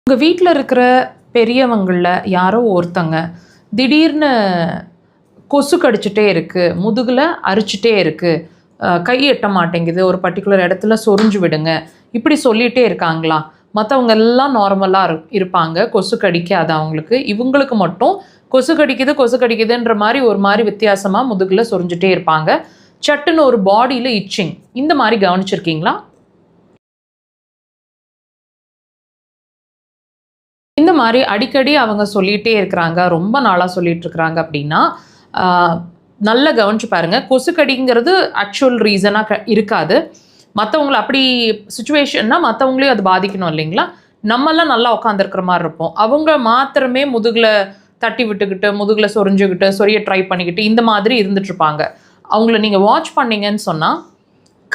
உங்கள் வீட்டில் இருக்கிற பெரியவங்களில் யாரோ ஒருத்தங்க திடீர்னு கொசு கடிச்சிட்டே இருக்குது, முதுகில் அரிச்சிட்டே இருக்குது, கை எட்ட மாட்டேங்குது, ஒரு பர்டிகுலர் இடத்துல சொரிஞ்சு விடுங்க, இப்படி சொல்லிகிட்டே இருக்காங்களா? மற்றவங்க எல்லாம் நார்மலாக இருப்பாங்க, கொசு கடிக்காது அவங்களுக்கு. இவங்களுக்கு மட்டும் கொசு கடிக்குதுன்ற மாதிரி ஒரு மாதிரி வித்தியாசமாக முதுகில் சொரிஞ்சிட்டே இருப்பாங்க. சட்டுன்னு ஒரு பாடியில் இச்சிங், இந்த மாதிரி கவனிச்சிருக்கீங்களா? இந்த மாதிரி அடிக்கடி அவங்க சொல்லிகிட்டே இருக்கிறாங்க, ரொம்ப நாளாக சொல்லிகிட்டு இருக்கிறாங்க அப்படின்னா நல்லா கவனிச்சு பாருங்கள். கொசுக்கடிங்கிறது ஆக்சுவல் ரீசனாக இருக்காது. மற்றவங்களை அப்படி சுச்சுவேஷன்னா மற்றவங்களையும் அது பாதிக்கணும் இல்லைங்களா? நம்மெல்லாம் நல்லா உட்காந்துருக்கிற மாதிரி இருப்போம். அவங்க மாத்திரமே முதுகில் தட்டி விட்டுக்கிட்டு, முதுகில் சொரிய ட்ரை பண்ணிக்கிட்டு இந்த மாதிரி இருந்துட்டுருப்பாங்க. அவங்கள நீங்கள் வாட்ச் பண்ணிங்கன்னு சொன்னால்,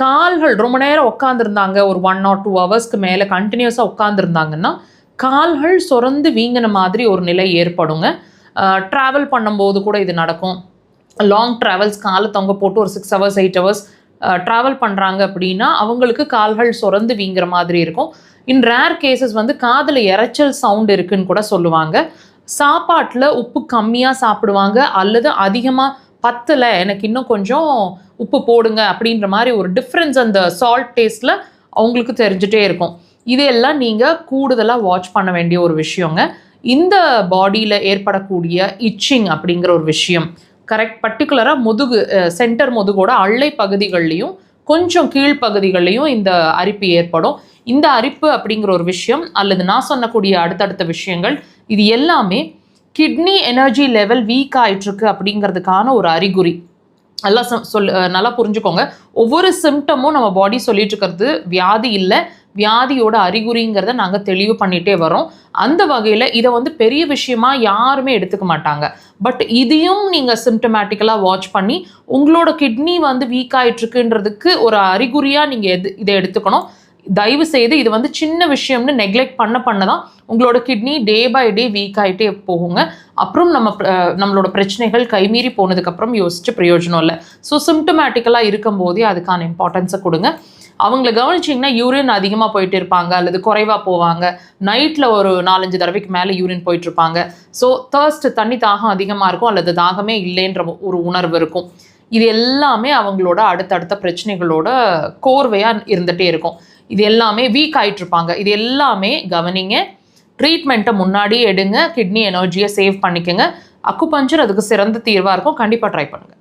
கால்கள் ரொம்ப நேரம் உட்காந்துருந்தாங்க, ஒரு 1 or 2 ஹவர்ஸ்க்கு மேலே கண்டினியூஸாக உட்காந்துருந்தாங்கன்னா கால்கள் சொரந்து வீங்கின மாதிரி ஒரு நிலை ஏற்படுங்க. ட்ராவல் பண்ணும்போது கூட இது நடக்கும். லாங் ட்ராவல்ஸ் காலை தொங்க போட்டு ஒரு 6 hours 8 hours ட்ராவல் பண்ணுறாங்க அப்படின்னா அவங்களுக்கு கால்கள் சொரந்து வீங்குற மாதிரி இருக்கும். இன் ரேர் கேசஸ் காதில் இரைச்சல் சவுண்ட் இருக்குன்னு கூட சொல்லுவாங்க. சாப்பாட்டில் உப்பு கம்மியாக சாப்பிடுவாங்க, அல்லது அதிகமாக பத்தலை, எனக்கு இன்னும் கொஞ்சம் உப்பு போடுங்க அப்படின்ற மாதிரி ஒரு டிஃப்ரென்ஸ் அந்த சால்ட் டேஸ்ட்டில் அவங்களுக்கு தெரிஞ்சிட்டே இருக்கும். இதெல்லாம் நீங்கள் கூடுதலாக வாட்ச் பண்ண வேண்டிய ஒரு விஷயங்க. இந்த பாடியில் ஏற்படக்கூடிய இச்சிங் அப்படிங்கிற ஒரு விஷயம் பர்டிகுலராக முதுகு சென்டர் முதுகோட அள்ளை பகுதிகள்லையும் கொஞ்சம் கீழ்ப்பகுதிகள்லையும் இந்த அரிப்பு ஏற்படும். இந்த அரிப்பு அப்படிங்கிற ஒரு விஷயம் அல்லது நான் சொன்னக்கூடிய அடுத்தடுத்த விஷயங்கள் இது எல்லாமே கிட்னி எனர்ஜி லெவல் வீக் ஆகிட்டுருக்கு அப்படிங்கிறதுக்கான ஒரு அறிகுறி. நல்லா புரிஞ்சுக்கோங்க. ஒவ்வொரு சிம்டமும் நம்ம பாடி சொல்லிட்டு இருக்கிறது வியாதி இல்லை, வியாதியோட அறிகுறிங்கிறத நாங்கள் தெளிவு பண்ணிகிட்டே வரோம். அந்த வகையில் இதை பெரிய விஷயமா யாருமே எடுத்துக்க மாட்டாங்க. பட் இதையும் நீங்கள் சிம்டமேட்டிக்கலாக வாட்ச் பண்ணி உங்களோட கிட்னி வீக் ஆகிட்டுருக்குன்றதுக்கு ஒரு அறிகுறியாக நீங்கள் இதை எடுத்துக்கணும். தயவு செய்து இது சின்ன விஷயம்னு நெக்லெக்ட் பண்ண தான் உங்களோட kidney day by day weak ஆகிட்டே போகுங்க. அப்புறம் நம்மளோட பிரச்சனைகள் கைமீறி போனதுக்கப்புறம் யோசிச்சு பிரயோஜனம் இல்லை. ஸோ சிம்டமேட்டிக்கலாக இருக்கும் போதே அதுக்கான இம்பார்ட்டன்ஸை கொடுங்க. அவங்கள கவனிச்சிங்கன்னா யூரின் அதிகமாக போயிட்டு இருப்பாங்க அல்லது குறைவாக போவாங்க. நைட்டில் ஒரு 4-5 தடவைக்கு மேலே யூரின் போயிட்டுருப்பாங்க. ஸோ தண்ணி தாகம் அதிகமாக இருக்கும் அல்லது தாகமே இல்லைன்ற ஒரு உணர்வு இருக்கும். இது எல்லாமே அவங்களோட அடுத்தடுத்த பிரச்சனைகளோட கோர்வையாக இருந்துகிட்டே இருக்கும். இது எல்லாமே வீக் ஆகிட்டுருப்பாங்க. இது எல்லாமே கவனிங்க. ட்ரீட்மெண்ட்டை முன்னாடியே எடுங்க. கிட்னி எனர்ஜியை சேவ் பண்ணிக்கோங்க. அக்குபஞ்சர் அதுக்கு சிறந்த தீர்வாக இருக்கும். கண்டிப்பாக ட்ரை பண்ணுங்கள்.